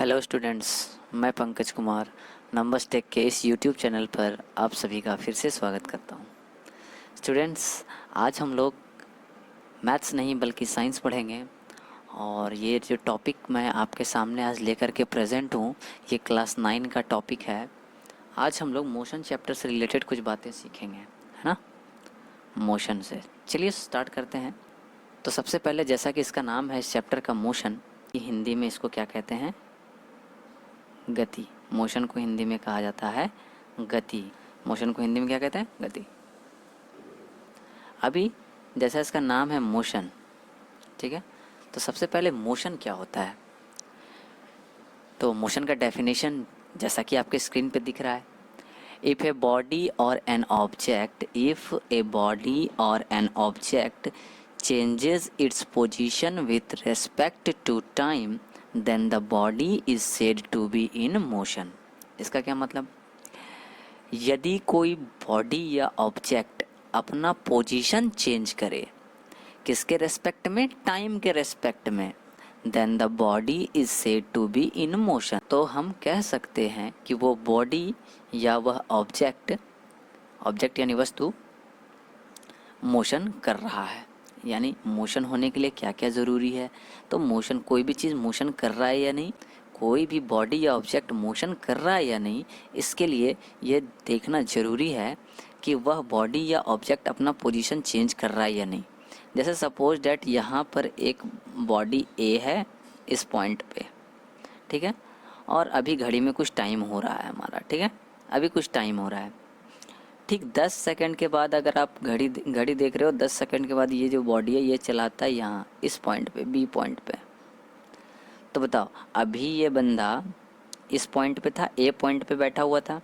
Hello students, मैं Pankaj Kumar numbers take के इस यूट्यूब चैनल पर आप सभी का फिर से स्वागत करता हूं। स्टूडेंट्स, आज हम लोग मैथ्स नहीं बल्कि साइंस पढ़ेंगे और ये जो टॉपिक मैं आपके सामने आज लेकर के प्रेजेंट हूं, ये क्लास 9 का टॉपिक है। आज हम लोग मोशन चैप्टर से रिलेटेड कुछ बातें सीखेंगे, है ना। मोशन से चलिए स्टार्ट करते हैं। तो सबसे पहले, जैसा कि इसका नाम है इस चैप्टर का मोशन, हिंदी में इसको क्या कहते हैं? गति। मोशन को हिंदी में कहा जाता है गति। मोशन को हिंदी में क्या कहते हैं? गति। अभी जैसा इसका नाम है मोशन, ठीक है, तो सबसे पहले मोशन क्या होता है? तो मोशन का डेफिनेशन जैसा कि आपके स्क्रीन पे दिख रहा है, इफ ए बॉडी और an object changes its position with respect to time, then the body is said to be in motion। इसका क्या मतलब? यदि कोई बॉडी या ऑब्जेक्ट अपना पोजीशन चेंज करे, किसके रेस्पेक्ट में? टाइम के रेस्पेक्ट में, then the body is said to be in motion. तो हम कह सकते हैं कि वो बॉडी या वह ऑब्जेक्ट यानी वस्तु मोशन कर रहा है। यानी मोशन होने के लिए क्या क्या ज़रूरी है? तो मोशन, कोई भी चीज़ मोशन कर रहा है या नहीं, कोई भी बॉडी या ऑब्जेक्ट मोशन कर रहा है या नहीं, इसके लिए ये देखना ज़रूरी है कि वह बॉडी या ऑब्जेक्ट अपना पोजीशन चेंज कर रहा है या नहीं। जैसे सपोज डैट यहाँ पर एक बॉडी ए है इस पॉइंट पे, ठीक है, और अभी घड़ी में कुछ टाइम हो रहा है हमारा, ठीक है, अभी कुछ टाइम हो रहा है। ठीक 10 सेकंड के बाद अगर आप घड़ी देख रहे हो, 10 सेकंड के बाद ये जो बॉडी है ये चलाता है यहाँ इस पॉइंट पे, बी पॉइंट पे। तो बताओ, अभी ये बंदा इस पॉइंट पे था, ए पॉइंट पे बैठा हुआ था।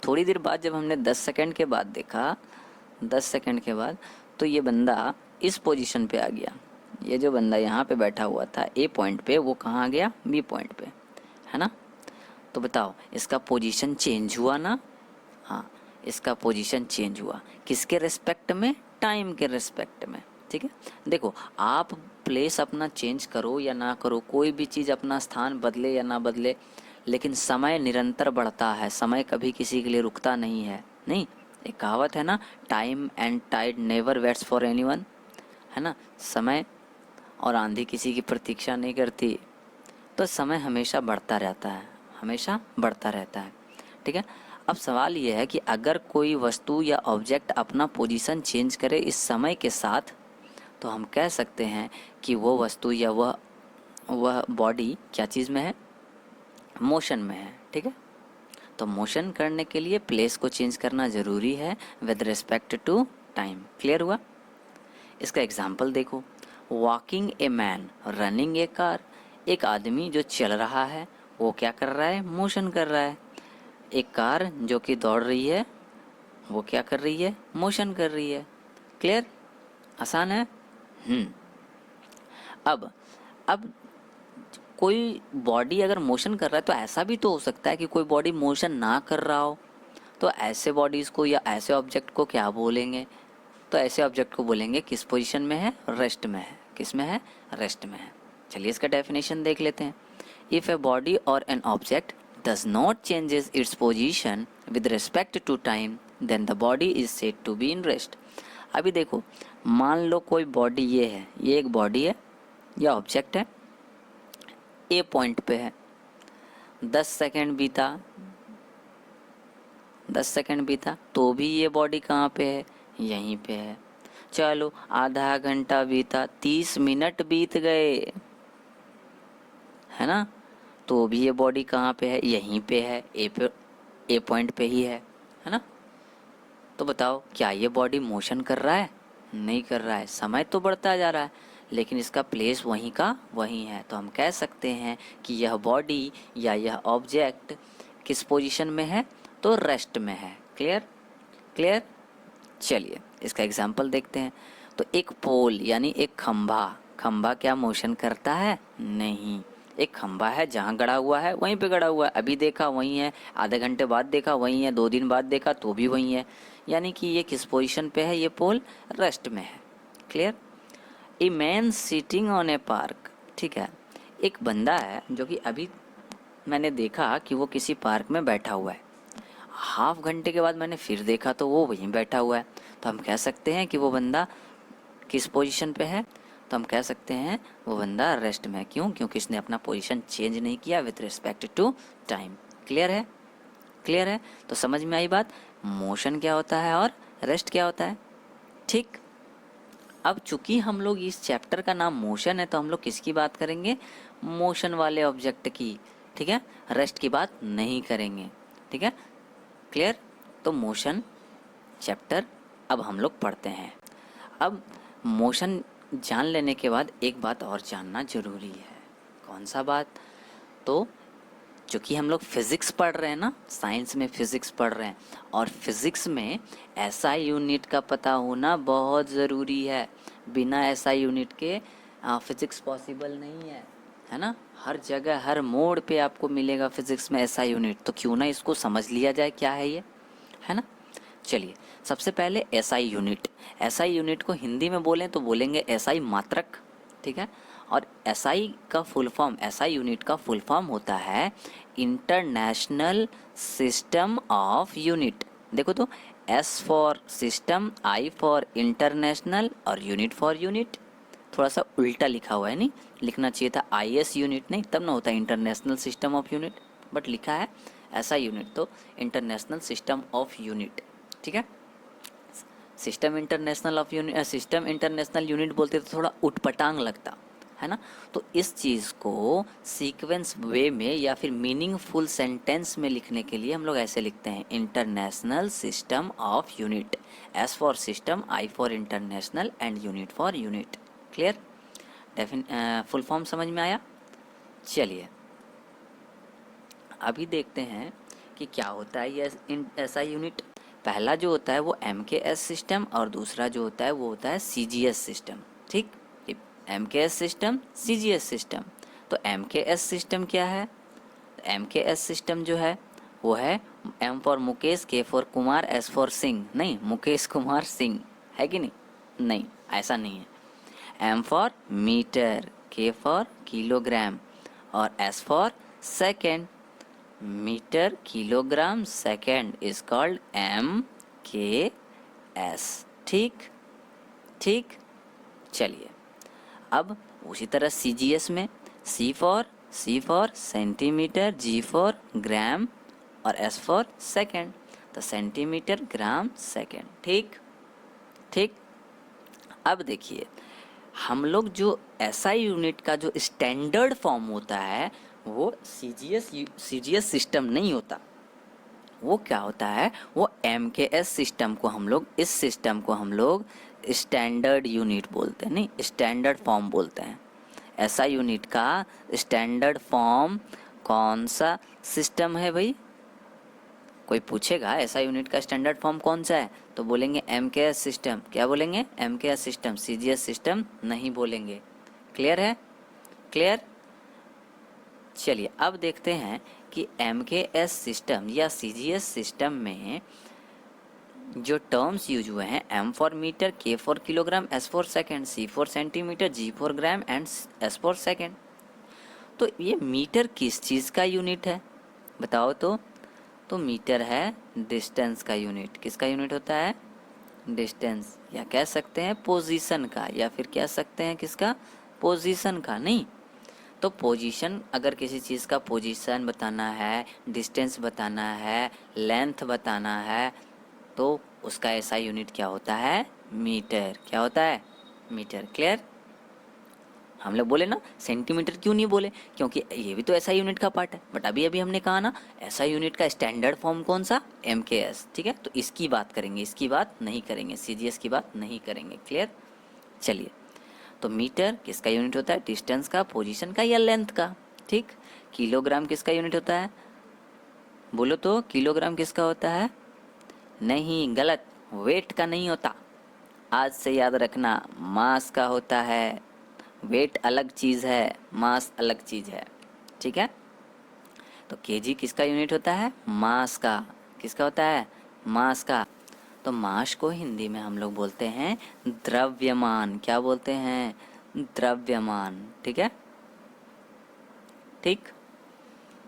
थोड़ी देर बाद जब हमने 10 सेकंड के बाद देखा, 10 सेकंड के बाद, तो ये बंदा इस पोजीशन पे आ गया। ये जो बंदा यहाँ पे बैठा हुआ था ए पॉइंट पे, वो कहाँ आ गया? बी पॉइंट पे, है ना। तो बताओ, इसका पोजीशन चेंज हुआ ना? हाँ, इसका पोजीशन चेंज हुआ। किसके रेस्पेक्ट में? टाइम के रेस्पेक्ट में, ठीक है। देखो, आप प्लेस अपना चेंज करो या ना करो, कोई भी चीज़ अपना स्थान बदले या ना बदले, लेकिन समय निरंतर बढ़ता है। समय कभी किसी के लिए रुकता नहीं है। नहीं, एक कहावत है ना, time and tide never waits for anyone, है ना। समय और आंधी किसी की प्रतीक्षा नहीं करती। तो समय हमेशा बढ़ता रहता है, हमेशा बढ़ता रहता है, ठीक है। अब सवाल ये है कि अगर कोई वस्तु या ऑब्जेक्ट अपना पोजीशन चेंज करे इस समय के साथ, तो हम कह सकते हैं कि वो वस्तु या वह बॉडी क्या चीज़ में है? मोशन में है, ठीक है। तो मोशन करने के लिए प्लेस को चेंज करना ज़रूरी है with respect to time. Clear हुआ? इसका एग्जाम्पल देखो, walking a man, running a car. एक आदमी जो चल रहा है वो क्या कर रहा है? मोशन कर रहा है। एक कार जो कि दौड़ रही है वो क्या कर रही है? मोशन कर रही है। क्लियर? आसान है। अब कोई बॉडी अगर मोशन कर रहा है तो ऐसा भी तो हो सकता है कि कोई बॉडी मोशन ना कर रहा हो। तो ऐसे बॉडीज को या ऐसे ऑब्जेक्ट को क्या बोलेंगे? तो ऐसे ऑब्जेक्ट को बोलेंगे किस पोजीशन में है? रेस्ट में है। किस में है? रेस्ट में है। चलिए इसका डेफिनेशन देख लेते हैं। इफ ए बॉडी और an object does not changes its position with respect to time, then the body is said to be in rest। अभी देखो, मान लो कोई बॉडी ये है, ये एक बॉडी है या ऑब्जेक्ट है, ए पॉइंट पे है। 10 सेकंड बीता, 10 सेकंड बीता तो भी ये बॉडी कहाँ पे है? यहीं पे है। चलो आधा घंटा बीता, 30 मिनट बीत गए, है ना, तो भी ये बॉडी कहाँ पे है? यहीं पे है, ए पॉइंट पे ही है ना। तो बताओ, क्या ये बॉडी मोशन कर रहा है? नहीं कर रहा है। समय तो बढ़ता जा रहा है, लेकिन इसका प्लेस वहीं का वहीं है। तो हम कह सकते हैं कि यह बॉडी या यह ऑब्जेक्ट किस पोजीशन में है? तो रेस्ट में है। क्लियर? क्लियर? चलिए इसका एग्जाम्पल देखते हैं। तो एक पोल यानी एक खंभा क्या मोशन करता है? नहीं। एक खंभा है, जहाँ गड़ा हुआ है वहीं पे गड़ा हुआ है। अभी देखा वहीं है, आधे घंटे बाद देखा वहीं है, 2 दिन बाद देखा तो भी वहीं है। यानी कि ये किस पोजीशन पे है? ये पोल रेस्ट में है। Clear? A man sitting on A park, ठीक है। एक बंदा है जो कि अभी मैंने देखा कि वो किसी पार्क में बैठा हुआ है, हाफ घंटे के बाद मैंने फिर देखा तो वो वहीं बैठा हुआ है। तो हम कह सकते हैं कि वो बंदा किस पोजीशन पे है? तो हम कह सकते हैं वो बंदा रेस्ट में है। क्यों? क्योंकि इसने अपना पोजीशन चेंज नहीं किया with respect to time. Clear है? क्लियर है? तो समझ में आई बात, मोशन क्या होता है और रेस्ट क्या होता है। ठीक, अब चूंकि हम लोग इस चैप्टर का नाम मोशन है तो हम लोग किसकी बात करेंगे? मोशन वाले ऑब्जेक्ट की। ठीक है, रेस्ट की बात नहीं करेंगे। ठीक है, क्लियर? तो मोशन चैप्टर अब हम लोग पढ़ते हैं। अब मोशन जान लेने के बाद एक बात और जानना जरूरी है। कौन सा बात? तो चूँकि हम लोग फिज़िक्स पढ़ रहे हैं ना, साइंस में फिज़िक्स पढ़ रहे हैं, और फिज़िक्स में एसआई यूनिट का पता होना बहुत ज़रूरी है। बिना एसआई यूनिट के फिज़िक्स पॉसिबल नहीं है ना। हर जगह हर मोड़ पे आपको मिलेगा फिज़िक्स में एसआई यूनिट। तो क्यों ना इसको समझ लिया जाए क्या है ये, है ना। चलिए, सबसे पहले एसआई यूनिट। एसआई यूनिट को हिंदी में बोलें तो बोलेंगे एसआई मात्रक। ठीक है, और एसआई का फुल फॉर्म, एसआई यूनिट का फुल फॉर्म होता है इंटरनेशनल सिस्टम ऑफ यूनिट। देखो तो, S for system, I for international और यूनिट फॉर यूनिट। थोड़ा सा उल्टा लिखा हुआ है, नहीं लिखना चाहिए था आईएस यूनिट, नहीं तब ना होता international system of unit, but लिखा है ऐसा यूनिट, तो इंटरनेशनल सिस्टम ऑफ यूनिट। ठीक है, system international of unit, system international unit बोलते तो थोड़ा उटपटांग लगता है ना। तो इस चीज़ को सीक्वेंस वे में या फिर मीनिंगफुल सेंटेंस में लिखने के लिए हम लोग ऐसे लिखते हैं, international system of unit. S for system, I for international and unit for unit. Clear? Full form समझ में आया? चलिए, अभी देखते हैं कि क्या होता है ये ऐसा यूनिट। पहला जो होता है वो MKS सिस्टम और दूसरा जो होता है वो होता है CGS सिस्टम। ठीक, MKS सिस्टम, CGS सिस्टम। तो MKS सिस्टम क्या है? MKS सिस्टम जो है वो है M for Mukesh, K for Kumar, S for Singh. नहीं, मुकेश कुमार सिंह है कि नहीं? नहीं, ऐसा नहीं है। M for metre, K for kilogram और S for second. Metre, kilogram, second is called MKS। ठीक ठीक, चलिए अब उसी तरह CGS में C for centimetre, G for gram और S फॉर सेकेंड। तो सेंटीमीटर, ग्राम, सेकेंड। ठीक ठीक, अब देखिए हम लोग जो SI यूनिट का जो स्टैंडर्ड फॉर्म होता है वो CGS सिस्टम नहीं होता। वो क्या होता है? वो MKS सिस्टम को हम लोग, इस सिस्टम को हम लोग स्टैंडर्ड यूनिट बोलते हैं, नहीं स्टैंडर्ड फॉर्म बोलते हैं। ऐसा यूनिट का स्टैंडर्ड फॉर्म कौन सा सिस्टम है भाई? कोई पूछेगा ऐसा यूनिट का स्टैंडर्ड फॉर्म कौन सा है तो बोलेंगे MKS सिस्टम। क्या बोलेंगे? MKS सिस्टम, CGS सिस्टम नहीं बोलेंगे। क्लियर है? क्लियर? चलिए अब देखते हैं कि MKS सिस्टम या CGS सिस्टम में जो टर्म्स यूज हुए हैं, M for metre, K for kilogram, S for second, C for centimetre, G for gram and S for second. तो ये मीटर किस चीज़ का यूनिट है बताओ तो मीटर है डिस्टेंस का यूनिट। किसका यूनिट होता है? डिस्टेंस, या कह सकते हैं पोजीशन का, या फिर कह सकते हैं किसका? पोजीशन का। नहीं तो पोजीशन, अगर किसी चीज़ का पोजीशन बताना है, डिस्टेंस बताना है, लेंथ बताना है, तो उसका ऐसा यूनिट क्या होता है? मीटर। क्या होता है? मीटर। क्लियर? हम लोग बोले ना सेंटीमीटर क्यों नहीं बोले, क्योंकि ये भी तो ऐसा यूनिट का पार्ट है। बट अभी अभी हमने कहा ना ऐसा यूनिट का स्टैंडर्ड फॉर्म कौन सा? MKS। ठीक है, तो इसकी बात करेंगे, इसकी बात नहीं करेंगे, CGS की बात नहीं करेंगे। क्लियर? चलिए, तो मीटर किसका यूनिट होता है? डिस्टेंस का, पोजीशन का या लेंथ का। ठीक, किलोग्राम किसका यूनिट होता है? बोलो तो किलोग्राम किसका होता है? नहीं, गलत, वेट का नहीं होता। आज से याद रखना, मास का होता है। वेट अलग चीज़ है, मास अलग चीज़ है। ठीक है, तो केजी किसका यूनिट होता है? मास का। किसका होता है? मास का। तो मास को हिंदी में हम लोग बोलते हैं द्रव्यमान। क्या बोलते हैं? द्रव्यमान। ठीक है, ठीक।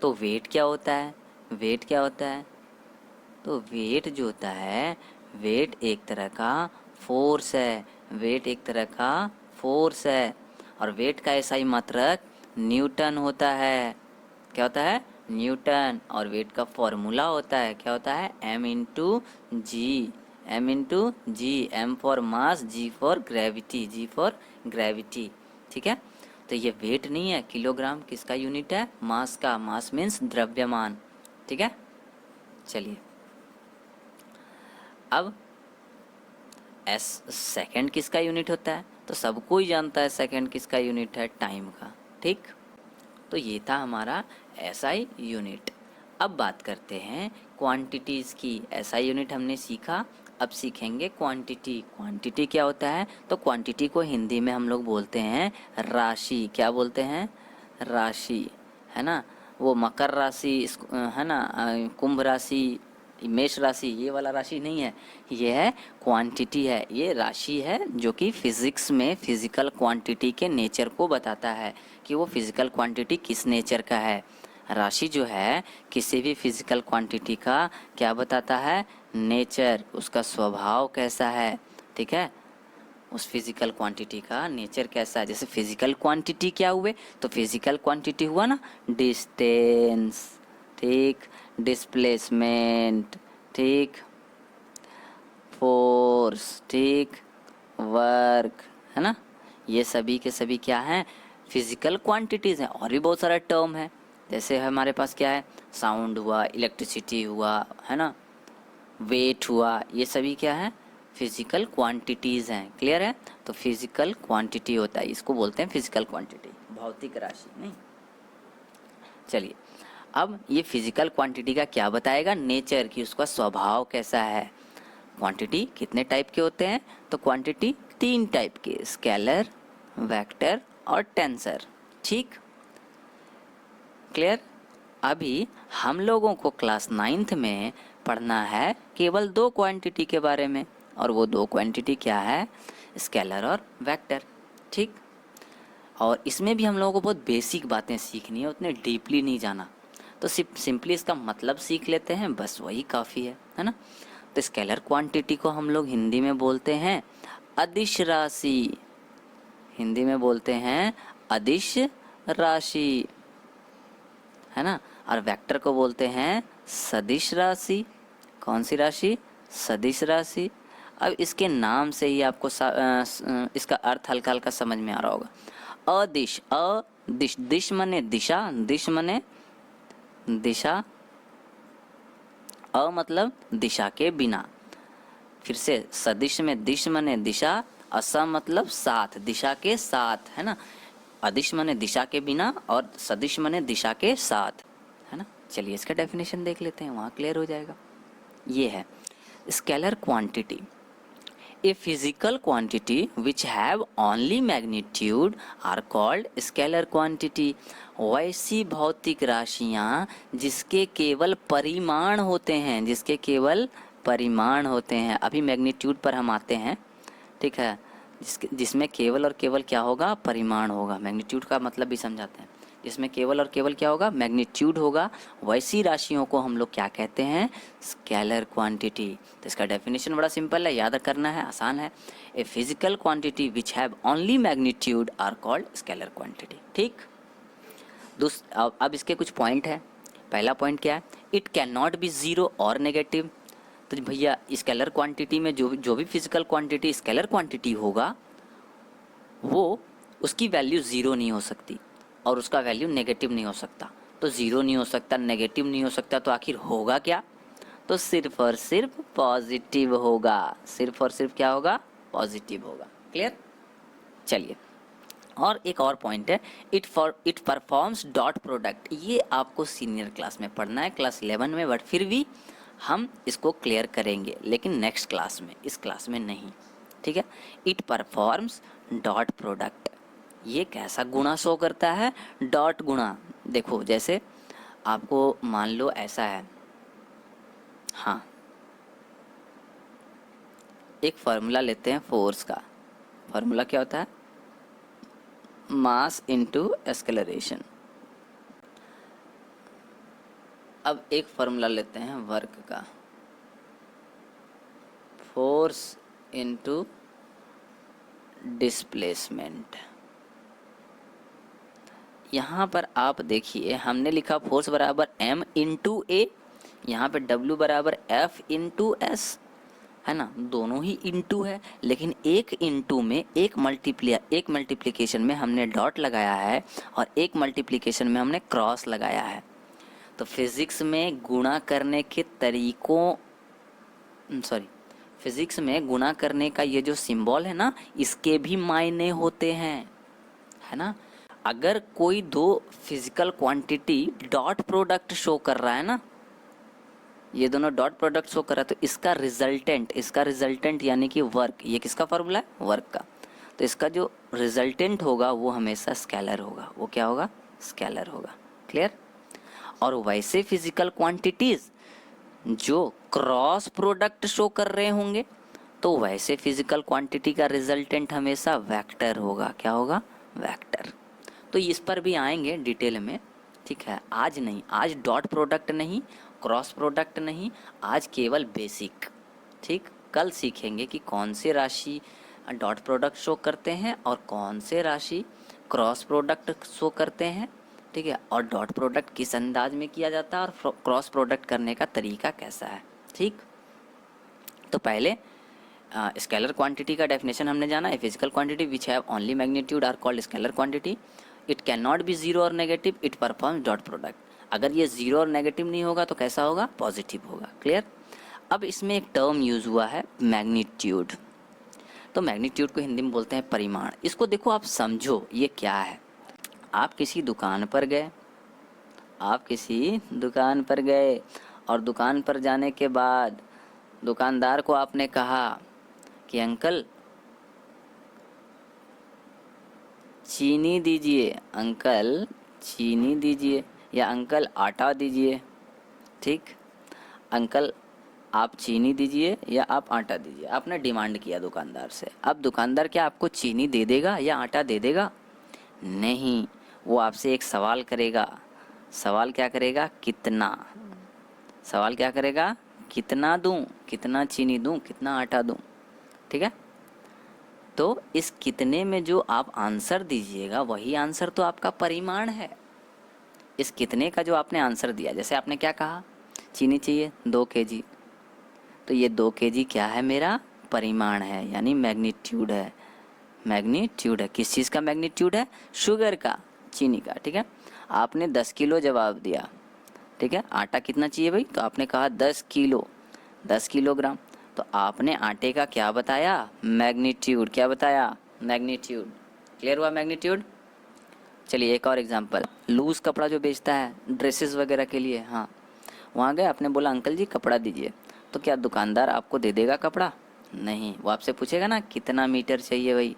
तो वेट क्या होता है? वेट क्या होता है? तो वेट जो होता है, वेट एक तरह का फोर्स है। वेट एक तरह का फोर्स है और वेट का एसआई मात्रक न्यूटन होता है। क्या होता है? न्यूटन। और वेट का फॉर्मूला होता है, क्या होता है? m into g. m into g, m for mass, g for gravity, g for gravity. ठीक है। तो ये वेट नहीं है, किलोग्राम किसका यूनिट है? मास का। मास मीन्स द्रव्यमान। ठीक है। चलिए अब एस सेकंड किसका यूनिट होता है? तो सबको ही जानता है सेकंड किसका यूनिट है? टाइम का। ठीक। तो ये था हमारा एसआई यूनिट। अब बात करते हैं क्वांटिटीज़ की। एसआई यूनिट हमने सीखा, अब सीखेंगे क्वांटिटी। क्वांटिटी क्या होता है? तो क्वांटिटी को हिंदी में हम लोग बोलते हैं राशि। क्या बोलते हैं? राशि, है ना। वो मकर राशि है ना, कुंभ राशि, मेष राशि, ये वाला राशि नहीं है, ये है क्वांटिटी है। ये राशि है जो कि फिजिक्स में फिजिकल क्वांटिटी के नेचर को बताता है कि वो फिजिकल क्वांटिटी किस नेचर का है। राशि जो है किसी भी फिजिकल क्वांटिटी का क्या बताता है? नेचर, उसका स्वभाव कैसा है। ठीक है। उस फिजिकल क्वांटिटी का नेचर कैसा है। जैसे फिजिकल क्वांटिटी क्या हुए? तो फिजिकल क्वांटिटी हुआ ना, डिस्टेंस, ठीक, डिस्प्लेसमेंट, ठीक, फोर्स, ठीक, वर्क, है ना। ये सभी के सभी क्या हैं? फिजिकल क्वांटिटीज़ हैं। और भी बहुत सारा टर्म है, जैसे हमारे पास क्या है? साउंड हुआ, इलेक्ट्रिसिटी हुआ, है ना, वेट हुआ, ये सभी क्या है? फिजिकल क्वांटिटीज़ हैं। क्लियर है। तो फिजिकल क्वांटिटी होता है, इसको बोलते हैं फिजिकल क्वांटिटी, भौतिक राशि नहीं। चलिए अब ये फिजिकल क्वांटिटी का क्या बताएगा? नेचर, की उसका स्वभाव कैसा है। क्वांटिटी कितने टाइप के होते हैं? तो क्वांटिटी 3 टाइप के, स्केलर, वेक्टर और टेंसर। ठीक, क्लियर। अभी हम लोगों को क्लास 9th में पढ़ना है केवल 2 क्वांटिटी के बारे में, और वो 2 क्वांटिटी क्या है? स्केलर और वेक्टर। ठीक। और इसमें भी हम लोगों को बहुत बेसिक बातें सीखनी है, उतने डीपली नहीं जाना। तो सिंपली इसका मतलब सीख लेते हैं, बस वही काफ़ी है ना। तो स्केलर क्वांटिटी को हम लोग हिंदी में बोलते हैं अदिश राशि। हिंदी में बोलते हैं अदिश राशि, है ना। और वेक्टर को बोलते हैं सदिश राशि। कौन सी राशि? सदिश राशि। अब इसके नाम से ही आपको इसका अर्थ हल्का हल्का समझ में आ रहा होगा। अदिश, अदिश, दिश मने दिशा, दिश मने दिशा, अ मतलब दिशा के बिना। फिर से सदिश में दिश मने दिशा, अस मतलब साथ, दिशा के साथ, है ना। अदिश मने दिशा के बिना और सदिश मने दिशा के साथ, है ना। चलिए इसका डेफिनेशन देख लेते हैं, वहाँ क्लियर हो जाएगा। ये है scalar quantity, a physical quantity which have only magnitude are called scalar quantity. वैसी भौतिक राशियाँ जिसके केवल परिमाण होते हैं, जिसके केवल परिमाण होते हैं। अभी मैग्नीट्यूड पर हम आते हैं, ठीक है, जिसमें केवल और केवल क्या होगा? परिमाण होगा। मैग्नीट्यूड का मतलब भी समझाते हैं, जिसमें केवल और केवल क्या होगा? मैग्नीट्यूड होगा। वैसी राशियों को हम लोग क्या कहते हैं? Scalar quantity. तो इसका डेफिनेशन बड़ा सिंपल है, याद करना है, आसान है। A physical quantity which have only magnitude are called scalar quantity. ठीक। अब इसके कुछ पॉइंट है। पहला पॉइंट क्या है? It can not be zero और नेगेटिव। तो भैया स्केलर क्वांटिटी में जो भी फिजिकल क्वांटिटी स्केलर क्वांटिटी होगा, वो उसकी वैल्यू ज़ीरो नहीं हो सकती और उसका वैल्यू नेगेटिव नहीं हो सकता। तो ज़ीरो नहीं हो सकता, नेगेटिव नहीं हो सकता, तो आखिर होगा क्या? तो सिर्फ और सिर्फ पॉजिटिव होगा। सिर्फ और सिर्फ क्या होगा? पॉजिटिव होगा। क्लियर। चलिए और एक और पॉइंट है, इट परफॉर्म्स डॉट प्रोडक्ट। ये आपको सीनियर क्लास में पढ़ना है, क्लास 11 में, बट फिर भी हम इसको क्लियर करेंगे, लेकिन नेक्स्ट क्लास में, इस क्लास में नहीं। ठीक है। इट परफॉर्म्स डॉट प्रोडक्ट, ये कैसा गुणा शो करता है? डॉट गुणा। देखो जैसे आपको मान लो ऐसा है, हाँ, एक फार्मूला लेते हैं फोर्स का। फार्मूला क्या होता है? Mass into acceleration. अब एक फॉर्मूला लेते हैं वर्क का, फोर्स इनटू डिस्प्लेसमेंट। यहाँ पर आप देखिए हमने लिखा फोर्स बराबर m इंटू ए, यहाँ पे W बराबर F इंटू एस, है ना, दोनों ही इंटू है, लेकिन एक इंटू में एक मल्टीप्लिकेशन में हमने डॉट लगाया है और एक मल्टीप्लिकेशन में हमने क्रॉस लगाया है। तो फिजिक्स में गुणा करने के तरीकों, फिजिक्स में गुणा करने का ये जो सिंबल है ना, इसके भी मायने होते हैं, है ना। अगर कोई दो physical quantity dot product show कर रहा है ना, ये दोनों डॉट प्रोडक्ट शो कर रहा है, तो इसका रिजल्टेंट यानी कि वर्क, ये किसका फॉर्मूला है, वर्क का। तो इसका जो रिजल्टेंट होगा वो हमेशा स्केलर होगा, वो क्या होगा, स्केलर होगा। क्लियर। और वैसे फिजिकल क्वांटिटीज जो क्रॉस प्रोडक्ट शो कर रहे होंगे, तो वैसे फिजिकल क्वांटिटी का रिजल्टेंट हमेशा वेक्टर होगा। क्या होगा, वेक्टर। तो इस पर भी आएंगे डिटेल में, ठीक है, आज नहीं, आज डॉट प्रोडक्ट नहीं, क्रॉस प्रोडक्ट नहीं, आज केवल बेसिक। ठीक, कल सीखेंगे कि कौन से राशि डॉट प्रोडक्ट शो करते हैं और कौन से राशि क्रॉस प्रोडक्ट शो करते हैं। ठीक है, और डॉट प्रोडक्ट किस अंदाज में किया जाता है और क्रॉस प्रोडक्ट करने का तरीका कैसा है। ठीक, तो पहले स्केलर क्वांटिटी का डेफिनेशन हमने जाना है। Physical quantity which have only magnitude are called scalar quantity. It can not be zero और negative, it performs dot product. अगर ये जीरो और नेगेटिव नहीं होगा तो कैसा होगा, पॉजिटिव होगा। क्लियर। अब इसमें एक टर्म यूज हुआ है मैग्नीट्यूड। तो मैग्नीट्यूड को हिंदी में बोलते हैं परिमाण। इसको देखो, आप समझो ये क्या है। आप किसी दुकान पर गए, और दुकान पर जाने के बाद दुकानदार को आपने कहा कि अंकल चीनी दीजिए, अंकल चीनी दीजिए, या अंकल आटा दीजिए। ठीक, अंकल आप चीनी दीजिए या आप आटा दीजिए, आपने डिमांड किया दुकानदार से। अब दुकानदार क्या आपको चीनी दे देगा या आटा दे देगा? नहीं, वो आपसे एक सवाल करेगा। सवाल क्या करेगा, कितना। सवाल क्या करेगा, कितना दूं, कितना चीनी दूं, कितना आटा दूं। ठीक है, तो इस कितने में जो आप आंसर दीजिएगा वही आंसर तो आपका परिमाण है। इस कितने का जो आपने आंसर दिया, जैसे आपने क्या कहा, चीनी चाहिए 2 kg, तो ये 2 kg क्या है, मेरा परिमाण है, यानी मैग्नीट्यूड है। मैग्नीट्यूड है, किस चीज़ का मैग्नीट्यूड है, शुगर का, चीनी का। ठीक है, आपने 10 किलो जवाब दिया। ठीक है, आटा कितना चाहिए भाई, तो आपने कहा 10 किलो, 10 किलोग्राम। तो आपने आटे का क्या बताया, मैग्नीट्यूड। क्या बताया, मैग्नीट्यूड। क्लियर हुआ मैग्नीट्यूड। चलिए एक और एग्जांपल, लूज़ कपड़ा जो बेचता है ड्रेसेस वगैरह के लिए, हाँ, वहाँ गए, आपने बोला अंकल जी कपड़ा दीजिए, तो क्या दुकानदार आपको दे देगा कपड़ा? नहीं, वो आपसे पूछेगा ना कितना मीटर चाहिए भाई,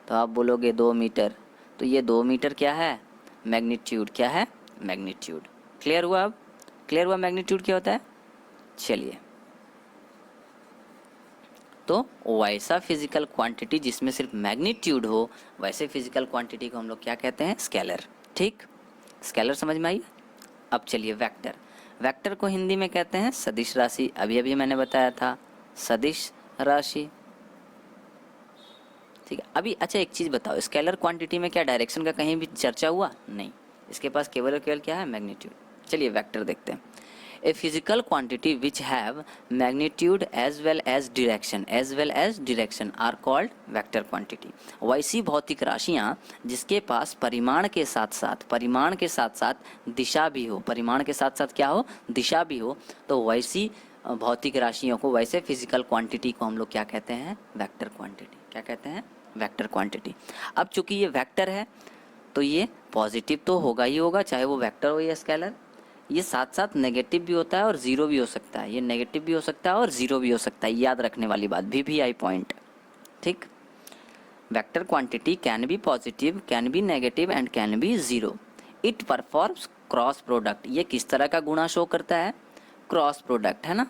तो आप बोलोगे 2 मीटर। तो ये 2 मीटर क्या है, मैग्नीट्यूड। क्या है, मैग्नीट्यूड। क्लियर हुआ। अब क्लियर हुआ मैग्नीट्यूड क्या होता है। चलिए, तो वैसा फिजिकल क्वांटिटी जिसमें सिर्फ मैग्नीट्यूड हो, वैसे फिजिकल क्वांटिटी को हम लोग क्या कहते हैं, स्केलर। ठीक, स्केलर समझ में आई। अब चलिए वेक्टर। वेक्टर को हिंदी में कहते हैं सदिश राशि। अभी अभी मैंने बताया था, सदिश राशि। ठीक है, अभी अच्छा एक चीज़ बताओ, स्केलर क्वांटिटी में क्या डायरेक्शन का कहीं भी चर्चा हुआ? नहीं, इसके पास केवल और केवल क्या है, मैग्नीट्यूड। चलिए वेक्टर देखते हैं। A physical quantity which have magnitude as well as direction are called vector quantity. वैसी भौतिक राशियाँ जिसके पास परिमाण के साथ साथ दिशा भी हो, परिमाण के साथ साथ क्या हो, दिशा भी हो, तो वैसी भौतिक राशियों को, वैसे फिजिकल क्वांटिटी को हम लोग क्या कहते हैं, वेक्टर क्वांटिटी। क्या कहते हैं, वेक्टर क्वांटिटी। अब चूंकि ये वेक्टर है तो ये पॉजिटिव तो होगा ही होगा, चाहे वो वेक्टर हो या स्केलर। ये साथ साथ नेगेटिव भी होता है और जीरो भी हो सकता है, ये नेगेटिव भी हो सकता है और जीरो भी हो सकता है, याद रखने वाली बात, VVI पॉइंट। ठीक, vector quantity can be positive, can be negative and can be zero. It performs cross product. ये किस तरह का गुणा शो करता है, क्रॉस प्रोडक्ट, है ना,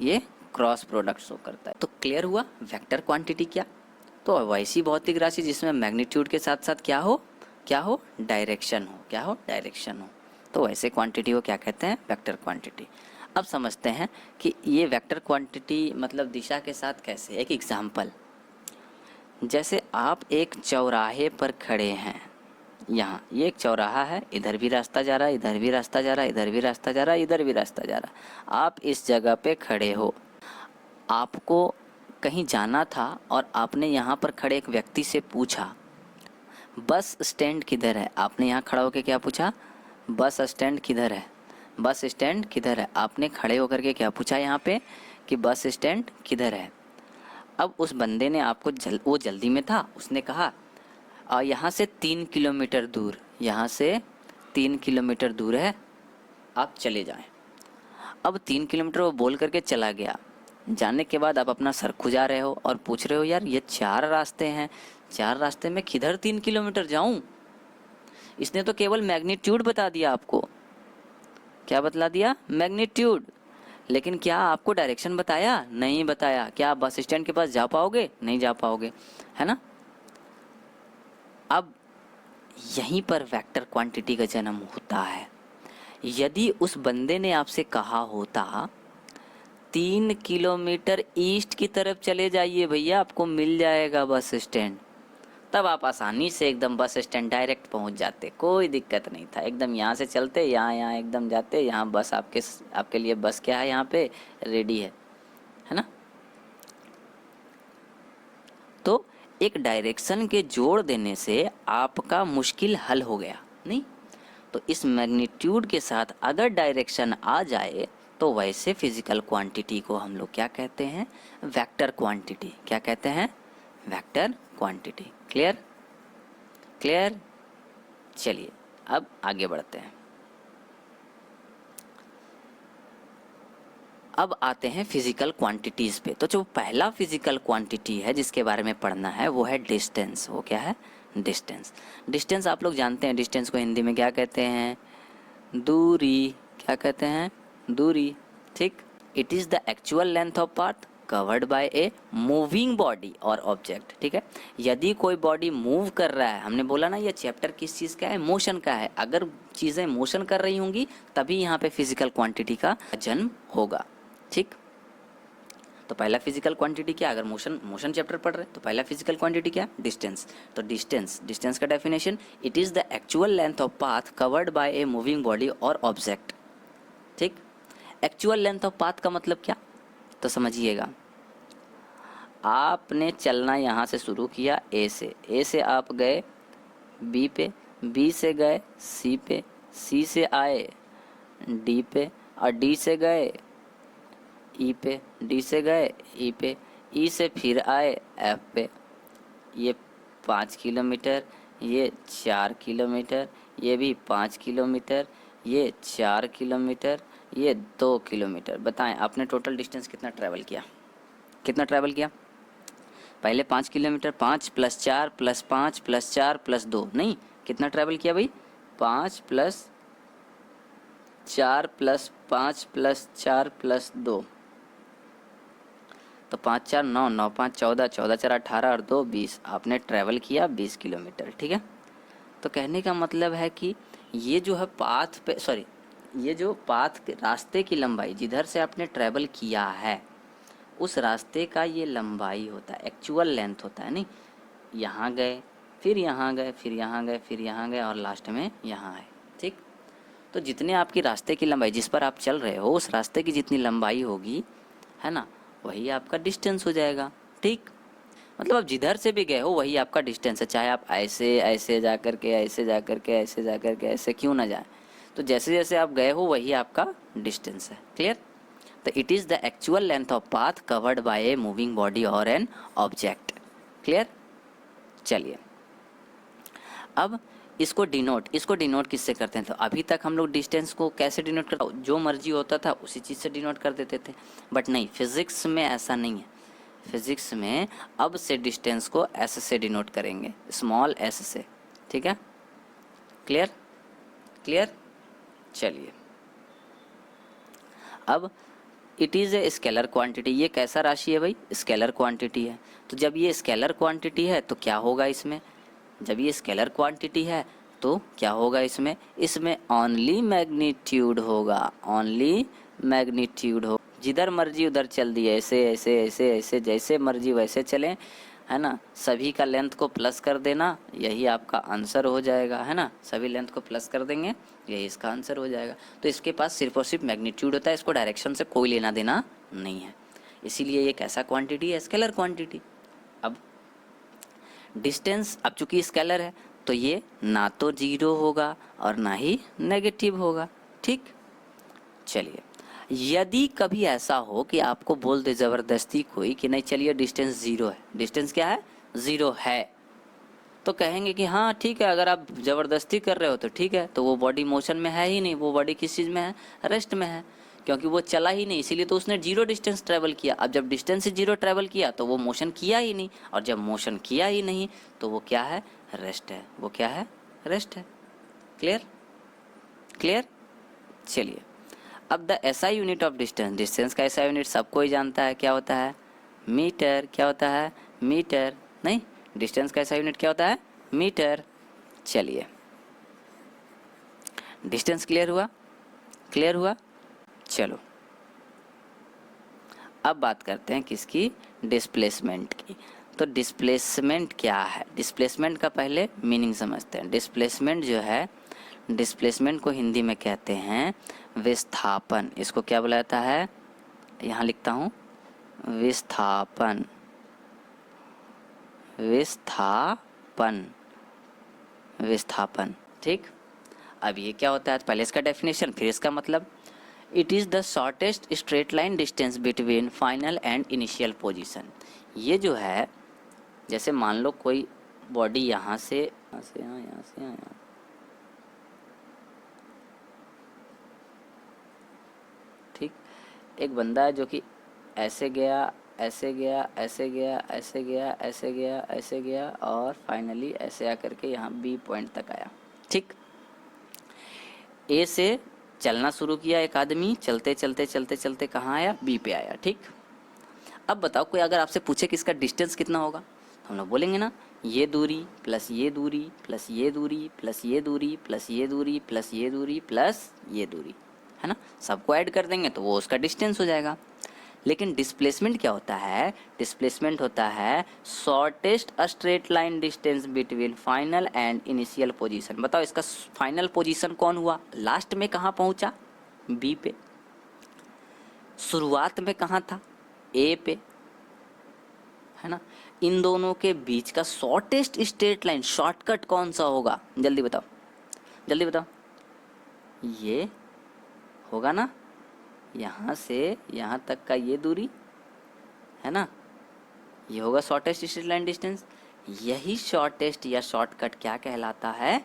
ये क्रॉस प्रोडक्ट शो करता है। तो क्लियर हुआ वेक्टर क्वांटिटी क्या। तो वैसी भौतिक राशि जिसमें मैग्नीट्यूड के साथ साथ क्या हो, डायरेक्शन हो। क्या हो, डायरेक्शन हो। तो वैसे क्वांटिटी को क्या कहते हैं, वेक्टर क्वांटिटी। अब समझते हैं कि ये वेक्टर क्वांटिटी मतलब दिशा के साथ कैसे। एक एग्जाम्पल, जैसे आप एक चौराहे पर खड़े हैं, यहाँ ये एक चौराहा है, इधर भी रास्ता जा रहा है, इधर भी रास्ता जा रहा है, इधर भी रास्ता जा रहा है, इधर भी रास्ता जा रहा है। आप इस जगह पे खड़े हो, आपको कहीं जाना था और आपने यहाँ पर खड़े एक व्यक्ति से पूछा बस स्टैंड किधर है। आपने यहाँ खड़ा होकर क्या पूछा, बस स्टैंड किधर है, बस स्टैंड किधर है। आपने खड़े होकर के क्या पूछा यहाँ पे कि बस स्टैंड किधर है। अब उस बंदे ने आपको वो जल्दी में था, उसने कहा यहाँ से 3 किलोमीटर दूर, यहाँ से 3 किलोमीटर दूर है, आप चले जाएं। अब 3 किलोमीटर वो बोल करके चला गया। जाने के बाद आप अपना सर खुजा रहे हो और पूछ रहे हो यार ये 4 रास्ते हैं, 4 रास्ते में किधर 3 किलोमीटर जाऊं। इसने तो केवल मैग्नीट्यूड बता दिया आपको। क्या बतला दिया, मैग्नीट्यूड। लेकिन क्या आपको डायरेक्शन बताया, नहीं बताया। क्या आप बस स्टैंड के पास जा पाओगे, नहीं जा पाओगे, है ना। अब यहीं पर वेक्टर क्वांटिटी का जन्म होता है। यदि उस बंदे ने आपसे कहा होता 3 किलोमीटर ईस्ट की तरफ चले जाइए भैया, आपको मिल जाएगा बस स्टैंड, तब आप आसानी से एकदम बस स्टैंड डायरेक्ट पहुंच जाते, कोई दिक्कत नहीं था। एकदम यहाँ से चलते, यहाँ एकदम जाते, यहाँ बस आपके लिए बस क्या है, यहाँ पे रेडी है ना। तो एक डायरेक्शन के जोड़ देने से आपका मुश्किल हल हो गया नहीं। तो इस मैग्नीट्यूड के साथ अगर डायरेक्शन आ जाए तो वैसे फिजिकल क्वांटिटी को हम लोग क्या कहते हैं, वेक्टर क्वांटिटी। क्या कहते हैं, वेक्टर क्वांटिटी। Clear, clear. चलिए अब आगे बढ़ते हैं। अब आते हैं फिजिकल क्वांटिटीज़ पे। तो जो पहला फिजिकल क्वांटिटी है जिसके बारे में पढ़ना है वो है डिस्टेंस। वो क्या है, डिस्टेंस। डिस्टेंस आप लोग जानते हैं, डिस्टेंस को हिंदी में क्या कहते हैं, दूरी। क्या कहते हैं, दूरी। ठीक। It is the actual length of path covered by a moving body और ऑब्जेक्ट। ठीक है, यदि कोई बॉडी मूव कर रहा है, हमने बोला ना ये चैप्टर किस चीज़ का है, मोशन का है। अगर चीज़ें मोशन कर रही होंगी तभी यहाँ पे फिजिकल क्वांटिटी का जन्म होगा। ठीक। तो पहला फिजिकल क्वांटिटी क्या, अगर मोशन चैप्टर पढ़ रहे हैं तो पहला फिजिकल क्वांटिटी क्या, डिस्टेंस। तो डिस्टेंस का definition, it is the actual length of path covered by a moving body और ऑब्जेक्ट। ठीक। एक्चुअल लेंथ ऑफ पाथ का मतलब क्या, तो समझिएगा, आपने चलना यहाँ से शुरू किया ए से आप गए बी पे, बी से गए सी पे, सी से आए डी पे, और डी से गए ई पे, डी से गए ई पे, ई से फिर आए एफ पे। ये 5 किलोमीटर, ये 4 किलोमीटर, ये भी 5 किलोमीटर, ये 4 किलोमीटर, ये 2 किलोमीटर। बताएं आपने टोटल डिस्टेंस कितना ट्रैवल किया, कितना ट्रैवल किया। पहले 5 किलोमीटर, 5 + 4 + 5 + 4 + 2, नहीं, कितना ट्रैवल किया भाई, 5 + 4 + 5 + 4 + 2। तो 5 4 9, 9 5 14, 14 4 18 और 2 20। आपने ट्रैवल किया 20 किलोमीटर। ठीक है। तो कहने का मतलब है कि ये जो है पाथ पे, सॉरी, ये जो पाथ के रास्ते की लंबाई जिधर से आपने ट्रैवल किया है उस रास्ते का ये लंबाई होता है, एक्चुअल लेंथ होता है। नहीं, यहाँ गए, फिर यहाँ गए, फिर यहाँ गए, फिर यहाँ गए और लास्ट में यहाँ आए। ठीक। तो जितने आपकी रास्ते की लंबाई, जिस पर आप चल रहे हो उस रास्ते की जितनी लंबाई होगी, है ना, वही आपका डिस्टेंस हो जाएगा। ठीक। मतलब आप जिधर से भी गए हो वही आपका डिस्टेंस है, चाहे आप ऐसे ऐसे जा कर के, ऐसे जा कर के, ऐसे जा कर के, ऐसे क्यों ना जाए। तो जैसे जैसे आप गए हो वही आपका डिस्टेंस है। क्लियर। तो it is the actual length of path covered by a moving body और एन ऑब्जेक्ट। क्लियर। चलिए अब इसको डिनोट किससे करते हैं। तो अभी तक हम लोग डिस्टेंस को कैसे डिनोट करते, जो मर्जी होता था उसी चीज़ से डिनोट कर देते थे, बट नहीं, फिजिक्स में ऐसा नहीं है। फिजिक्स में अब से डिस्टेंस को एस से डिनोट करेंगे, स्मॉल एस से। ठीक है, क्लियर, क्लियर। चलिए अब it is a scalar quantity. ये कैसा राशि है भाई, स्केलर क्वांटिटी है। तो जब ये स्केलर क्वांटिटी है तो क्या होगा इसमें, जब ये स्केलर क्वांटिटी है तो क्या होगा इसमें, इसमें ओनली मैग्नीट्यूड होगा, ओनली मैग्नीट्यूड हो, जिधर मर्जी उधर चल दिए, ऐसे ऐसे ऐसे ऐसे जैसे मर्जी वैसे चलें, है ना। सभी का लेंथ को प्लस कर देना, यही आपका आंसर हो जाएगा, है ना। सभी लेंथ को प्लस कर देंगे, यही इसका आंसर हो जाएगा। तो इसके पास सिर्फ और सिर्फ मैग्नीट्यूड होता है, इसको डायरेक्शन से कोई लेना देना नहीं है, इसीलिए ये कैसा क्वांटिटी है, स्केलर क्वांटिटी। अब डिस्टेंस, अब चूंकि स्केलर है तो ये ना तो जीरो होगा और ना ही नेगेटिव होगा, ठीक। चलिए, यदि कभी ऐसा हो कि आपको बोल दे ज़बरदस्ती कोई कि नहीं चलिए डिस्टेंस ज़ीरो है, डिस्टेंस क्या है, ज़ीरो है, तो कहेंगे कि हाँ ठीक है, अगर आप ज़बरदस्ती कर रहे हो तो ठीक है, तो वो बॉडी मोशन में है ही नहीं, वो बॉडी किस चीज़ में है, रेस्ट में है, क्योंकि वो चला ही नहीं, इसीलिए तो उसने जीरो डिस्टेंस ट्रैवल किया। अब जब डिस्टेंस जीरो ट्रैवल किया तो वो मोशन किया ही नहीं, और जब मोशन किया ही नहीं तो वो क्या है, रेस्ट है, वो क्या है, रेस्ट है। Clear, clear. चलिए, अब the SI unit of distance, distance का एसआई यूनिट सबको ही जानता है, क्या होता है, मीटर। क्या होता है, मीटर। नहीं, डिस्टेंस का एसआई यूनिट क्या होता है, मीटर। चलिए, डिस्टेंस क्लियर हुआ, क्लियर हुआ। चलो, अब बात करते हैं किसकी, डिस्प्लेसमेंट की। तो डिस्प्लेसमेंट क्या है, डिस्प्लेसमेंट का पहले मीनिंग समझते हैं। डिस्प्लेसमेंट जो है, डिस्प्लेसमेंट को हिंदी में कहते हैं विस्थापन। इसको क्या बोला जाता है, यहाँ लिखता हूँ, विस्थापन, विस्थापन, विस्थापन, ठीक। अब ये क्या होता है, पहले इसका डेफिनेशन फिर इसका मतलब। It is the shortest straight line distance between final and initial position. ये जो है, जैसे मान लो कोई बॉडी यहाँ से यहाँ से यहाँ, यहाँ से यहाँ, यहाँ, ठीक। एक बंदा है जो कि ऐसे गया, ऐसे गया, ऐसे गया, ऐसे गया, ऐसे गया, ऐसे गया, और फाइनली ऐसे आकर के यहाँ बी पॉइंट तक आया, ठीक। ए से चलना शुरू किया एक आदमी, चलते चलते चलते चलते कहाँ आया, बी पे आया, ठीक। अब बताओ, कोई अगर आपसे पूछे कि इसका डिस्टेंस कितना होगा, तो हम लोग बोलेंगे ना, ये दूरी प्लस ये दूरी प्लस ये दूरी प्लस ये दूरी प्लस ये दूरी प्लस ये दूरी प्लस ये दूरी, है ना। सबको ऐड कर देंगे तो वो उसका डिस्टेंस हो जाएगा। लेकिन डिस्प्लेसमेंट क्या होता है, डिस्प्लेसमेंट होता है shortest straight line distance between final and initial position. बताओ, इसका फाइनल पोजीशन कौन हुआ, लास्ट में कहाँ पहुंचा, बी पे। शुरुआत में कहाँ था, ए पे, है ना। इन दोनों के बीच का शॉर्टेस्ट स्ट्रेट लाइन, शॉर्टकट कौन सा होगा, जल्दी बताओ, जल्दी बताओ। ये होगा ना, यहाँ से यहाँ तक का ये दूरी, है ना, ये होगा शॉर्टेस्ट स्ट्रेट लाइन डिस्टेंस। यही शॉर्टेस्ट या शॉर्टकट क्या कहलाता है,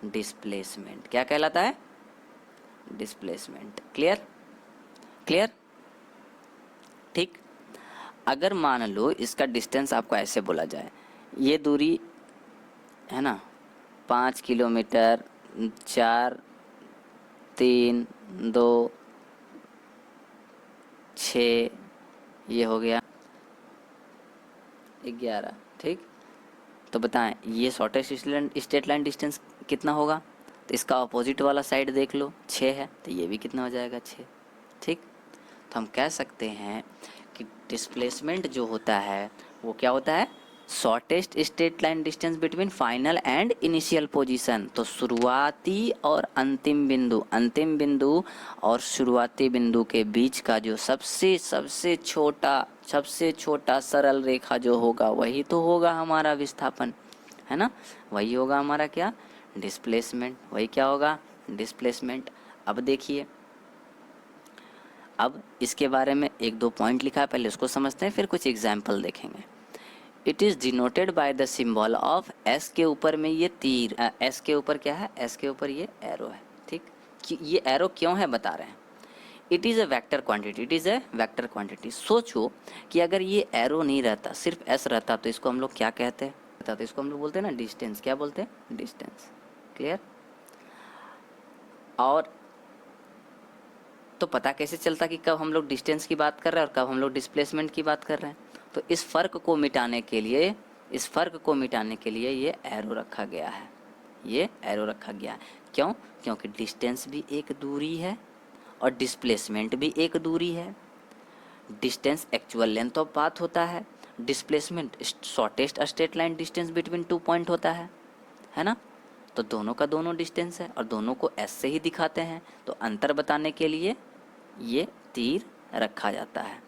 डिस्प्लेसमेंट। क्या कहलाता है, डिस्प्लेसमेंट। क्लियर, क्लियर, ठीक। अगर मान लो इसका डिस्टेंस आपको ऐसे बोला जाए, ये दूरी है ना 5 किलोमीटर, 4, 3, 2, 6, ये हो गया 11, ठीक। तो बताएं ये शॉर्टेस्ट स्ट्रेट लाइन डिस्टेंस कितना होगा, तो इसका अपोजिट वाला साइड देख लो, 6 है, तो ये भी कितना हो जाएगा, 6, ठीक। तो हम कह सकते हैं कि डिस्प्लेसमेंट जो होता है वो क्या होता है, shortest straight line distance between final and initial position. तो शुरुआती और अंतिम बिंदु और शुरुआती बिंदु के बीच का जो सबसे छोटा सरल रेखा जो होगा वही तो होगा हमारा विस्थापन, है ना। वही होगा हमारा क्या, डिस्प्लेसमेंट। वही क्या होगा, डिस्प्लेसमेंट। अब देखिए, अब इसके बारे में एक दो पॉइंट लिखा है, पहले उसको समझते हैं, फिर कुछ एग्जाम्पल देखेंगे। It is denoted by the symbol of S, के ऊपर में ये तीर, एस के ऊपर क्या है, एस के ऊपर ये एरो है, ठीक। कि ये एरो क्यों है बता रहे हैं। It is a vector quantity, it is a vector quantity. सोचो कि अगर ये एरो नहीं रहता, सिर्फ एस रहता, तो इसको हम लोग क्या कहते हैं, तो इसको हम लोग बोलते हैं ना डिस्टेंस। क्या बोलते हैं, डिस्टेंस। क्लियर। और तो पता कैसे चलता कि कब हम लोग डिस्टेंस की बात कर रहे हैं और कब हम लोग डिस्प्लेसमेंट की बात कर रहे हैं। तो इस फ़र्क को मिटाने के लिए ये एरो रखा गया है। ये एरो रखा गया है। क्यों? क्योंकि डिस्टेंस भी एक दूरी है और डिस्प्लेसमेंट भी एक दूरी है। Distance actual length of path होता है, displacement shortest straight line distance between 2 point होता है ना। तो दोनों का दोनों डिस्टेंस है और दोनों को एस से ही दिखाते हैं, तो अंतर बताने के लिए ये तीर रखा जाता है।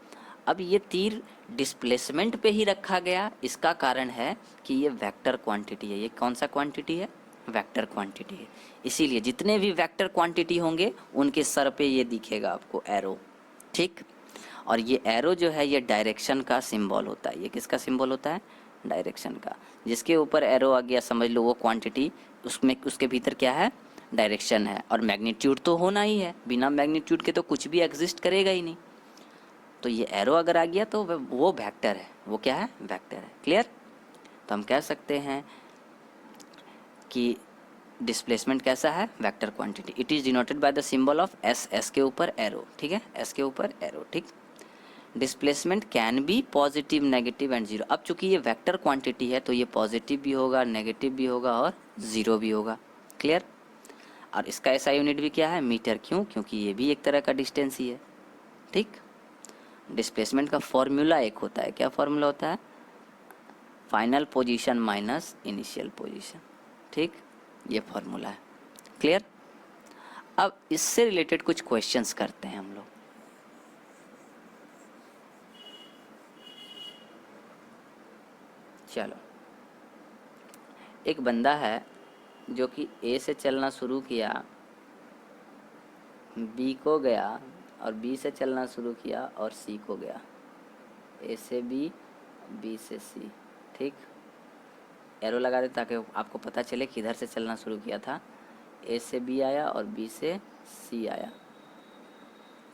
अब ये तीर डिस्प्लेसमेंट पे ही रखा गया, इसका कारण है कि ये वेक्टर क्वांटिटी है। ये कौन सा क्वांटिटी है? वेक्टर क्वांटिटी है। इसीलिए जितने भी वेक्टर क्वांटिटी होंगे उनके सर पे ये दिखेगा आपको एरो, ठीक। और ये एरो जो है ये डायरेक्शन का सिंबल होता है। ये किसका सिंबल होता है? डायरेक्शन का। जिसके ऊपर एरो आ गया समझ लो वो क्वांटिटी, उसमें उसके भीतर क्या है? डायरेक्शन है। और मैग्नीट्यूड तो होना ही है, बिना मैग्नीट्यूड के तो कुछ भी एग्जिस्ट करेगा ही नहीं। तो ये एरो अगर आ गया तो वो वेक्टर है। वो क्या है? वेक्टर है। क्लियर? तो हम कह सकते हैं कि डिस्प्लेसमेंट कैसा है? Vector quantity. It is denoted by the symbol of S. S के ऊपर एरो, ठीक है, एस के ऊपर एरो, ठीक। Displacement can be positive, negative and zero. अब चूंकि ये वेक्टर क्वांटिटी है तो ये पॉजिटिव भी होगा, नेगेटिव भी होगा और जीरो भी होगा। क्लियर? और इसका ऐसा यूनिट भी क्या है? मीटर। क्यों? क्योंकि ये भी एक तरह का डिस्टेंस ही है, ठीक। डिस्प्लेसमेंट का फॉर्मूला एक होता है। क्या फॉर्मूला होता है? Final position minus initial position, ठीक। ये फॉर्मूला है। क्लियर? अब इससे रिलेटेड कुछ क्वेश्चंस करते हैं हम लोग। चलो, एक बंदा है जो कि ए से चलना शुरू किया, बी को गया, और बी से चलना शुरू किया और सी को गया। ए से बी, बी से सी, ठीक। एरो लगा दे ताकि आपको पता चले किधर से चलना शुरू किया था। ए से बी आया और बी से सी आया,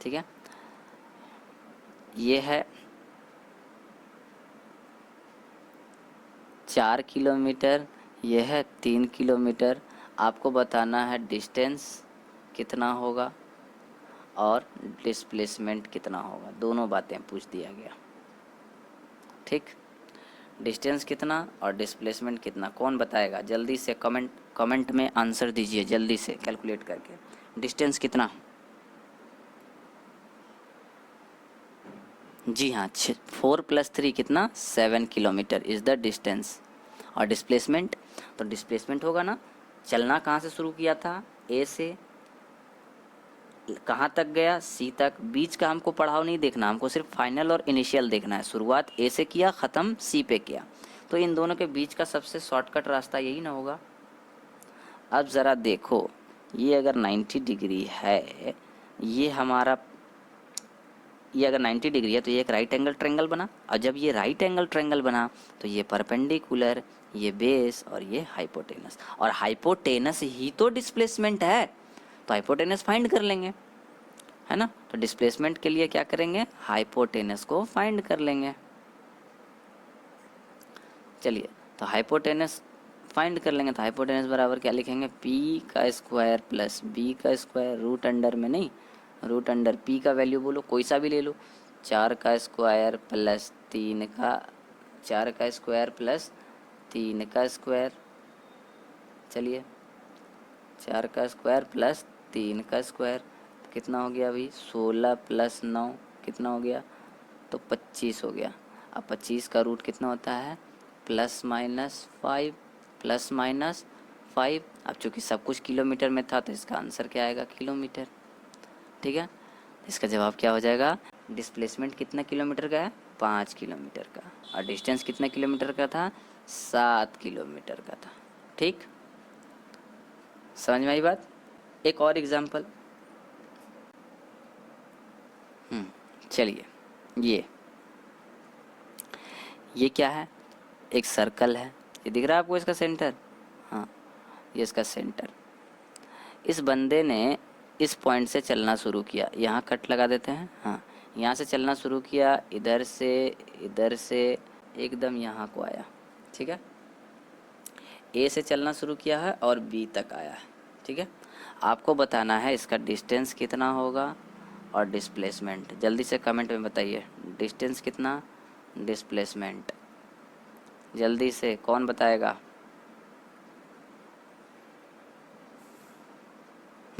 ठीक है। ये है 4 किलोमीटर, ये है 3 किलोमीटर। आपको बताना है डिस्टेंस कितना होगा और डिस्प्लेसमेंट कितना होगा। दोनों बातें पूछ दिया गया, ठीक। डिस्टेंस कितना और डिस्प्लेसमेंट कितना, कौन बताएगा? जल्दी से कमेंट में आंसर दीजिए, जल्दी से कैलकुलेट करके। डिस्टेंस कितना? जी हाँ, 4 + 3 कितना? 7 किलोमीटर इज़ द डिस्टेंस। और डिस्प्लेसमेंट, तो डिस्प्लेसमेंट होगा ना, चलना कहाँ से शुरू किया था? ए से। कहाँ तक गया? सी तक। बीच का हमको पढ़ाव नहीं देखना, हमको सिर्फ फाइनल और इनिशियल देखना है। शुरुआत ए से किया, ख़त्म सी पे किया, तो इन दोनों के बीच का सबसे शॉर्टकट रास्ता यही ना होगा। अब ज़रा देखो, ये अगर 90 डिग्री है, ये हमारा, ये अगर 90 डिग्री है तो ये एक राइट एंगल ट्रायंगल बना। और जब ये राइट एंगल ट्रायंगल बना तो ये परपेंडिकुलर, ये बेस और ये हाइपोटेनस। और हाइपोटेनस ही तो डिस्प्लेसमेंट है, तो हाइपोटेनस फाइंड कर लेंगे, है ना। तो डिस्प्लेसमेंट के लिए क्या करेंगे? हाइपोटेनस को फाइंड कर लेंगे। चलिए, तो हाइपोटेनस फाइंड कर लेंगे। तो हाइपोटेनस बराबर क्या लिखेंगे? पी का स्क्वायर प्लस बी का स्क्वायर, रूट अंडर में नहीं, रूट अंडर पी का वैल्यू बोलो, कोई सा भी ले लो। 4 का स्क्वायर प्लस 3 का, 4 का स्क्वायर प्लस 3 का स्क्वायर। चलिए, 4 का स्क्वायर प्लस 3 का स्क्वायर कितना हो गया अभी? 16 + 9 कितना हो गया? तो 25 हो गया। अब 25 का रूट कितना होता है? ±5, ±5। अब चूँकि सब कुछ किलोमीटर में था तो इसका आंसर क्या आएगा? किलोमीटर, ठीक है। इसका जवाब क्या हो जाएगा? डिस्प्लेसमेंट कितना किलोमीटर का है? 5 किलोमीटर का। और डिस्टेंस कितना किलोमीटर का था? 7 किलोमीटर का था, ठीक। समझ में आई बात? एक और एग्जाम्पल। चलिए, ये क्या है? एक सर्कल है, ये दिख रहा है आपको इसका सेंटर? हाँ, ये इसका सेंटर। इस बंदे ने इस पॉइंट से चलना शुरू किया, यहाँ कट लगा देते हैं। हाँ, यहाँ से चलना शुरू किया, इधर से एकदम यहाँ को आया, ठीक है। ए से चलना शुरू किया है और बी तक आया है, ठीक है। आपको बताना है इसका डिस्टेंस कितना होगा और डिस्प्लेसमेंट। जल्दी से कमेंट में बताइए, डिस्टेंस कितना, डिस्प्लेसमेंट। जल्दी से कौन बताएगा?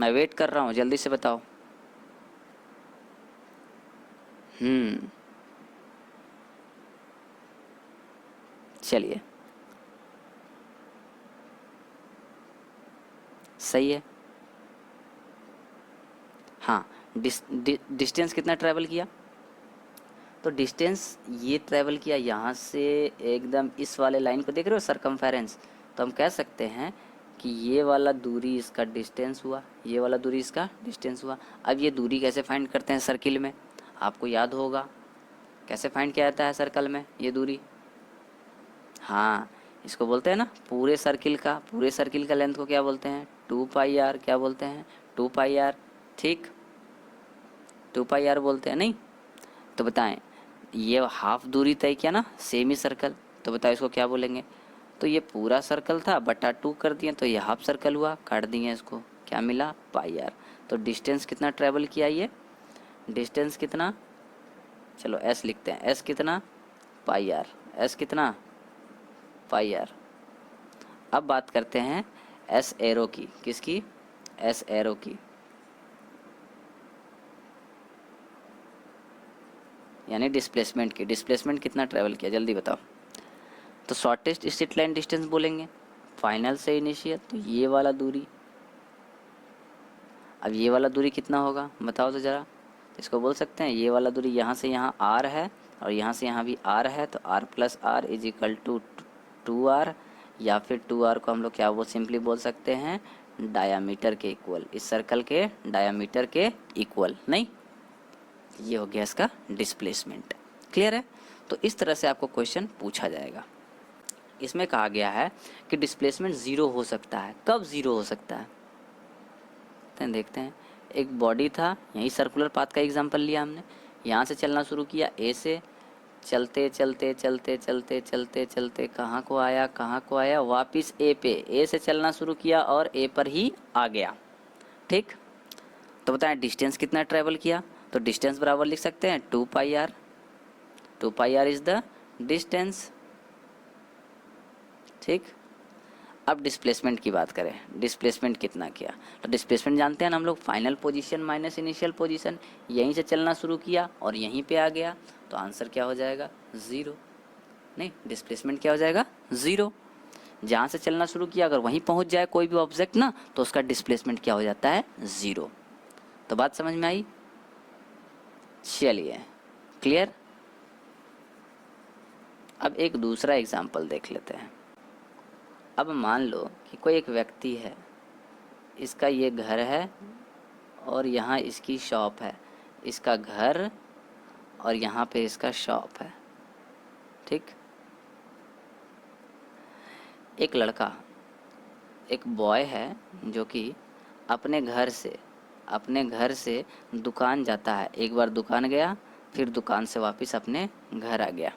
मैं वेट कर रहा हूँ, जल्दी से बताओ। चलिए, सही है। हाँ, डिस्टेंस कितना ट्रैवल किया? तो डिस्टेंस ये ट्रैवल किया यहाँ से एकदम इस वाले लाइन को देख रहे हो, सरकमफेरेंस। तो हम कह सकते हैं कि ये वाला दूरी इसका डिस्टेंस हुआ, ये वाला दूरी इसका डिस्टेंस हुआ। अब ये दूरी कैसे फाइंड करते हैं सर्किल में? आपको याद होगा कैसे फाइंड किया जाता है सर्कल में ये दूरी? हाँ, इसको बोलते हैं ना पूरे सर्किल का लेंथ को क्या बोलते हैं? 2πr। क्या बोलते हैं? 2πr। ठीक, 2πr बोलते हैं नहीं? तो बताएं, ये हाफ दूरी तय किया ना सेमी सर्कल, तो बताओ इसको क्या बोलेंगे? तो ये पूरा सर्कल था बटा 2 कर दिए तो ये हाफ सर्कल हुआ, काट दिए इसको, क्या मिला? πr। तो डिस्टेंस कितना ट्रैवल किया ये? डिस्टेंस कितना? चलो s लिखते हैं, s कितना? πr। s कितना? πr। अब बात करते हैं s एरो की। किसकी? s एरो की, यानी डिस्प्लेसमेंट की। डिस्प्लेसमेंट कितना ट्रैवल किया, जल्दी बताओ। तो शॉर्टेस्ट स्ट्रेट लाइन डिस्टेंस बोलेंगे फाइनल से इनिशियल, तो ये वाला दूरी। अब ये वाला दूरी कितना होगा बताओ तो ज़रा। तो इसको बोल सकते हैं ये वाला दूरी यहाँ से यहाँ r है और यहाँ से यहाँ भी r है, तो r plus r is equal to 2r, या फिर 2r को हम लोग क्या वो सिंपली बोल सकते हैं डायामीटर के इक्वल, इस सर्कल के डायामीटर के इक्वल। नहीं, ये हो गया इसका डिस्प्लेसमेंट। क्लियर है? तो इस तरह से आपको क्वेश्चन पूछा जाएगा। इसमें कहा गया है कि डिस्प्लेसमेंट ज़ीरो हो सकता है। कब ज़ीरो हो सकता है? तो देखते हैं, एक बॉडी था, यही सर्कुलर पाथ का एग्जांपल लिया हमने, यहाँ से चलना शुरू किया ए से, चलते चलते चलते चलते चलते चलते कहाँ को आया? वापस ए पे, ए से चलना शुरू किया और ए पर ही आ गया। ठीक, तो बताएं डिस्टेंस कितना ट्रैवल किया? तो डिस्टेंस बराबर लिख सकते हैं 2πr। 2πr is the distance. ठीक, अब डिस्प्लेसमेंट की बात करें, डिस्प्लेसमेंट कितना किया? तो डिस्प्लेसमेंट जानते हैं ना हम लोग, final position minus initial position. यहीं से चलना शुरू किया और यहीं पे आ गया, तो आंसर क्या हो जाएगा? 0। नहीं, डिस्प्लेसमेंट क्या हो जाएगा? 0। जहाँ से चलना शुरू किया अगर वहीं पहुँच जाए कोई भी ऑब्जेक्ट ना, तो उसका डिस्प्लेसमेंट क्या हो जाता है? 0। तो बात समझ में आई? चलिए, क्लियर? अब एक दूसरा एग्जाम्पल देख लेते हैं। अब मान लो कि कोई एक व्यक्ति है, इसका ये घर है और यहाँ इसकी शॉप है। इसका घर और यहाँ पे इसका शॉप है। ठीक, एक लड़का, एक बॉय है जो कि अपने घर से दुकान जाता है। एक बार दुकान गया, फिर दुकान से वापस अपने घर आ गया।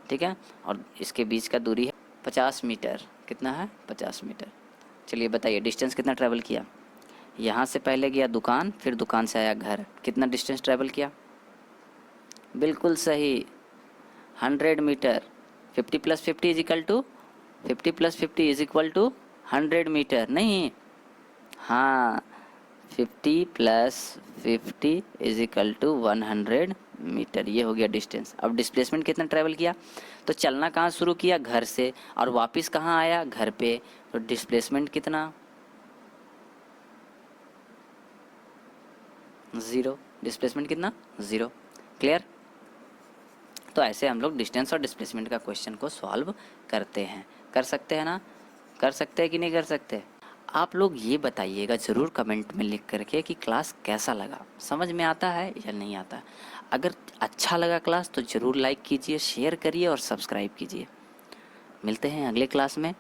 ठीक है, और इसके बीच का दूरी है 50 मीटर। कितना है? 50 मीटर। चलिए बताइए डिस्टेंस कितना ट्रैवल किया? यहाँ से पहले गया दुकान, फिर दुकान से आया घर, कितना डिस्टेंस ट्रैवल किया? बिल्कुल सही, 100 metre. 50 + 50 is equal to 50 + 50 is equal to 100 metre. नहीं, हाँ, 50 + 50 इज इक्वल टू 100 मीटर। ये हो गया डिस्टेंस। अब डिस्प्लेसमेंट कितना ट्रैवल किया? तो चलना कहाँ शुरू किया? घर से, और वापस कहाँ आया? घर पे। तो डिस्प्लेसमेंट कितना? 0। डिस्प्लेसमेंट कितना? 0। क्लियर? तो ऐसे हम लोग डिस्टेंस और डिस्प्लेसमेंट का क्वेश्चन को सॉल्व करते हैं। कर सकते हैं ना? कर सकते हैं कि नहीं कर सकते? आप लोग ये बताइएगा ज़रूर कमेंट में लिख करके कि क्लास कैसा लगा, समझ में आता है या नहीं आता है। अगर अच्छा लगा क्लास तो ज़रूर लाइक कीजिए, शेयर करिए और सब्सक्राइब कीजिए। मिलते हैं अगले क्लास में।